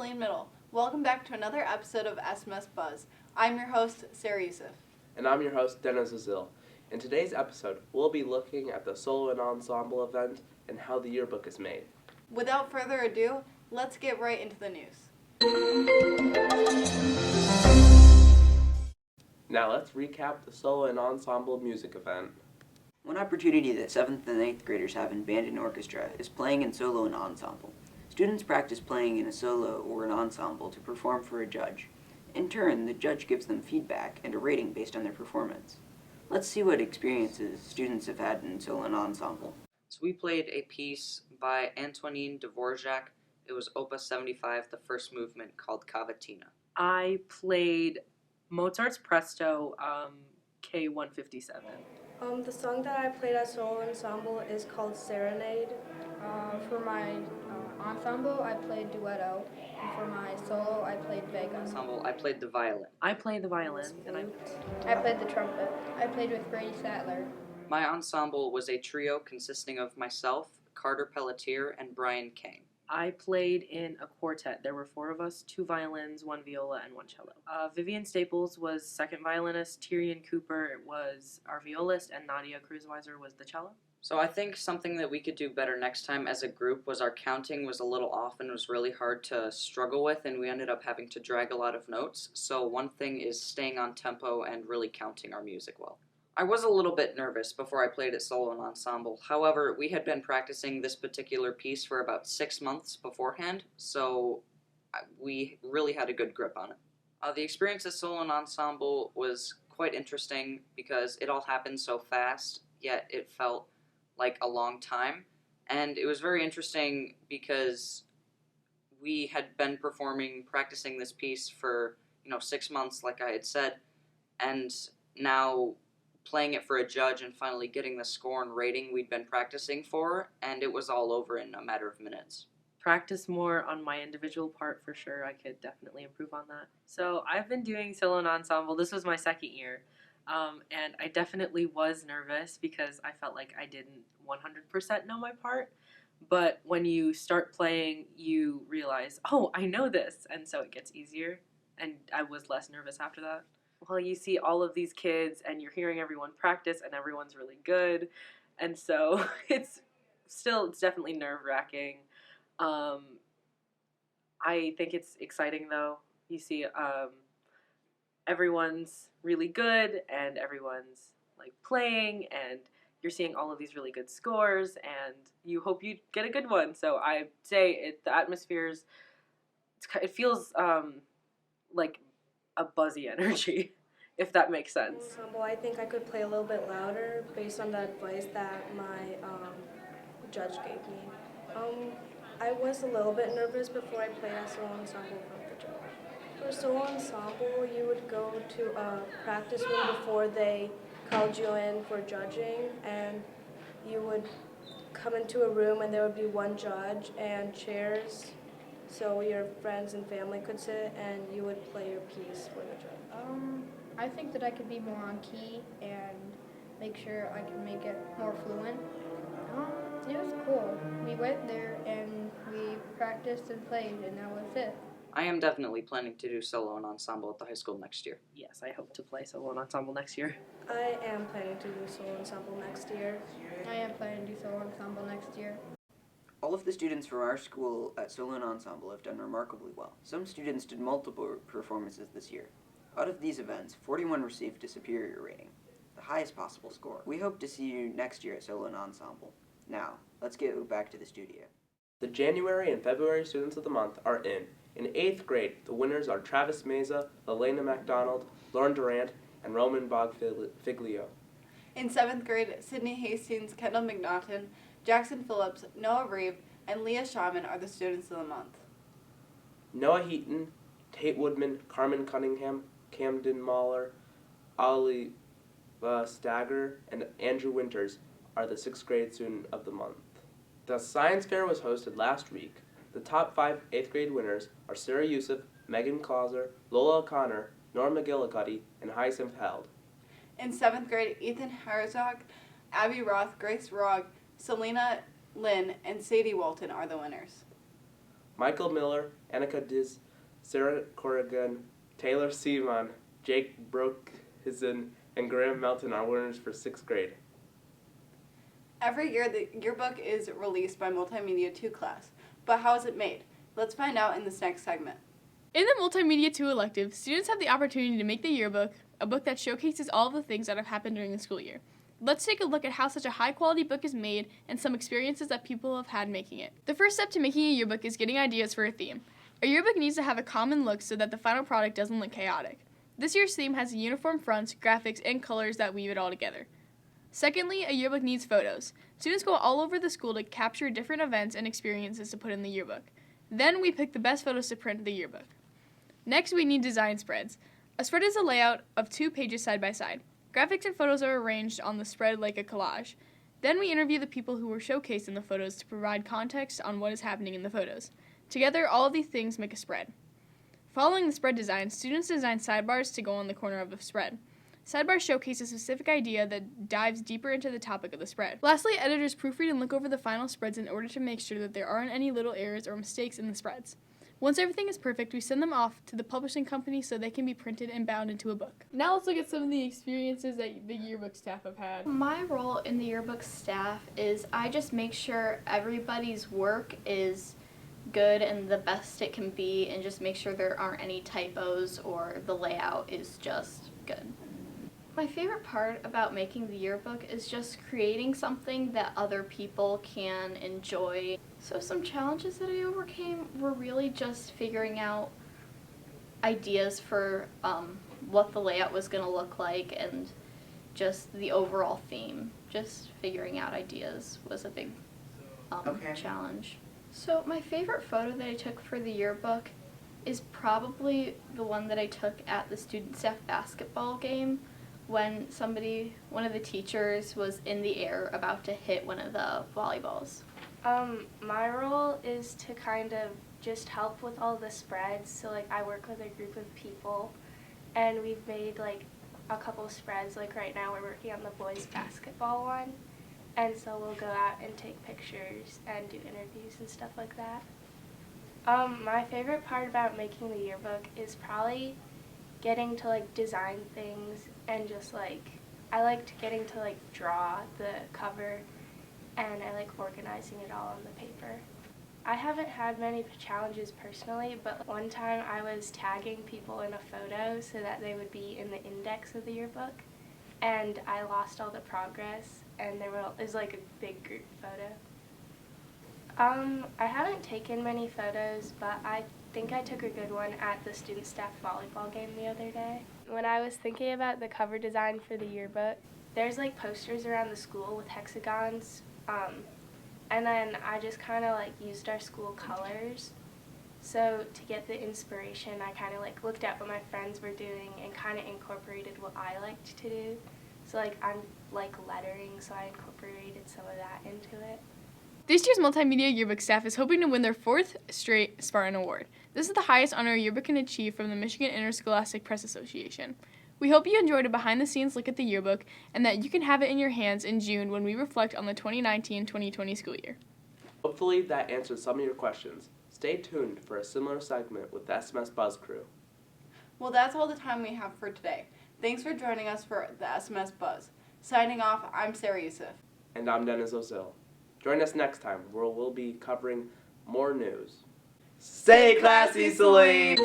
Saline Middle. Welcome back to another episode of SMS Buzz. I'm your host, Sarah Yousif. And I'm your host, Deniz Ozil. In today's episode, we'll be looking at the solo and ensemble event and how the yearbook is made. Without further ado, let's get right into the news. Now let's recap the solo and ensemble music event. One opportunity that 7th and 8th graders have in band and orchestra is playing in solo and ensemble. Students practice playing in a solo or an ensemble to perform for a judge. In turn, the judge gives them feedback and a rating based on their performance. Let's see what experiences students have had in solo and ensemble. So we played a piece by Antonin Dvorak. It was Opus 75, the first movement, called Cavatina. I played Mozart's Presto, K157. The song that I played at solo ensemble is called Serenade. For my ensemble, I played Duetto, and for my solo, I played Vega. Ensemble, I played the violin. I play the violin, and I played the trumpet. I played with Brady Sattler. My ensemble was a trio consisting of myself, Carter Pelletier, and Brian Kane. I played in a quartet. There were 4 of us, 2 violins, 1 viola, and 1 cello. Vivian Staples was second violinist, Tyrion Cooper was our violist, and Nadia Cruzweiser was the cello. So I think something that we could do better next time as a group was our counting was a little off and was really hard to struggle with, and we ended up having to drag a lot of notes. So one thing is staying on tempo and really counting our music well. I was a little bit nervous before I played it solo and ensemble. However, we had been practicing this particular piece for about 6 months beforehand, so we really had a good grip on it. The experience as solo and ensemble was quite interesting because it all happened so fast, yet it felt like a long time. And it was very interesting because we had been practicing this piece for, 6 months, like I had said, and now playing it for a judge and finally getting the score and rating we'd been practicing for, and it was all over in a matter of minutes. Practice more on my individual part for sure. I could definitely improve on that. So I've been doing solo and ensemble. This was my second year, and I definitely was nervous because I felt like I didn't 100% know my part. But when you start playing, you realize, oh, I know this, and so it gets easier, and I was less nervous after that. Well, you see all of these kids and you're hearing everyone practice and everyone's really good. And so it's definitely nerve-wracking. I think it's exciting though. You see everyone's really good and everyone's like playing and you're seeing all of these really good scores and you hope you get a good one. So I say the atmosphere's, it feels like a buzzy energy, if that makes sense. Ensemble, I think I could play a little bit louder based on the advice that my judge gave me. I was a little bit nervous before I played at solo ensemble from the judge. For solo ensemble, you would go to a practice room before they called you in for judging, and you would come into a room and there would be one judge and chairs so your friends and family could sit, and you would play your piece for the judge. I think that I could be more on key and make sure I can make it more fluent. It was cool. We went there and we practiced and played, and that was it. I am definitely planning to do solo and ensemble at the high school next year. Yes, I hope to play solo and ensemble next year. I am planning to do solo ensemble next year. I am planning to do solo ensemble next year. All of the students from our school at solo and ensemble have done remarkably well. Some students did multiple performances this year. Out of these events, 41 received a superior rating, the highest possible score. We hope to see you next year at solo and ensemble. Now, let's get back to the studio. The January and February students of the month are in. In 8th grade, the winners are Travis Meza, Elena MacDonald, Lauren Durant, and Roman Bogfiglio. In 7th grade, Sydney Hastings, Kendall McNaughton, Jackson Phillips, Noah Reeve, and Leah Shaman are the students of the month. Noah Heaton, Tate Woodman, Carmen Cunningham, Camden Mahler, Ollie Stagger, and Andrew Winters are the 6th grade student of the month. The science fair was hosted last week. The top 5 8th grade winners are Sarah Yousif, Megan Clauser, Lola O'Connor, Norma McGillicuddy, and Hyacinth Held. In 7th grade, Ethan Herzog, Abby Roth, Grace Rogg, Selena Lynn, and Sadie Walton are the winners. Michael Miller, Annika Diz, Sarah Corrigan, Taylor Seaman, Jake Brookhuizen, and Graham Melton are winners for 6th grade. Every year, the yearbook is released by Multimedia 2 class. But how is it made? Let's find out in this next segment. In the Multimedia 2 elective, students have the opportunity to make the yearbook, a book that showcases all of the things that have happened during the school year. Let's take a look at how such a high-quality book is made and some experiences that people have had making it. The first step to making a yearbook is getting ideas for a theme. A yearbook needs to have a common look so that the final product doesn't look chaotic. This year's theme has a uniform front, graphics, and colors that weave it all together. Secondly, a yearbook needs photos. Students go all over the school to capture different events and experiences to put in the yearbook. Then we pick the best photos to print the yearbook. Next, we need design spreads. A spread is a layout of 2 pages side by side. Graphics and photos are arranged on the spread like a collage. Then we interview the people who were showcased in the photos to provide context on what is happening in the photos. Together, all of these things make a spread. Following the spread design, students design sidebars to go on the corner of the spread. Sidebars showcase a specific idea that dives deeper into the topic of the spread. Lastly, editors proofread and look over the final spreads in order to make sure that there aren't any little errors or mistakes in the spreads. Once everything is perfect, we send them off to the publishing company so they can be printed and bound into a book. Now let's look at some of the experiences that the yearbook staff have had. My role in the yearbook staff is I just make sure everybody's work is good and the best it can be, and just make sure there aren't any typos or the layout is just good. My favorite part about making the yearbook is just creating something that other people can enjoy. So some challenges that I overcame were really just figuring out ideas for what the layout was going to look like, and just the overall theme. Just figuring out ideas was a big challenge. So my favorite photo that I took for the yearbook is probably the one that I took at the student staff basketball game, when one of the teachers was in the air about to hit one of the volleyballs. My role is to kind of just help with all the spreads. So like I work with a group of people, and we've made like a couple spreads. Like right now we're working on the boys basketball one, and so we'll go out and take pictures and do interviews and stuff like that. My favorite part about making the yearbook is probably getting to like design things, and just like I liked getting to like draw the cover, and I like organizing it all on the paper. I haven't had many challenges personally, but one time I was tagging people in a photo so that they would be in the index of the yearbook, and I lost all the progress, and there was like a big group photo. I haven't taken many photos, but I think I took a good one at the student staff volleyball game the other day. When I was thinking about the cover design for the yearbook, there's like posters around the school with hexagons, and then I just kind of like used our school colors. So to get the inspiration, I kind of like looked at what my friends were doing and kind of incorporated what I liked to do. So like I'm like lettering, so I incorporated some of that into it. This year's Multimedia Yearbook staff is hoping to win their 4th straight Spartan Award. This is the highest honor a yearbook can achieve from the Michigan Interscholastic Press Association. We hope you enjoyed a behind-the-scenes look at the yearbook, and that you can have it in your hands in June when we reflect on the 2019-2020 school year. Hopefully that answers some of your questions. Stay tuned for a similar segment with the SMS Buzz crew. Well, that's all the time we have for today. Thanks for joining us for the SMS Buzz. Signing off, I'm Sarah Yousif. And I'm Deniz Ozil. Join us next time where we'll be covering more news. Stay classy, Celine!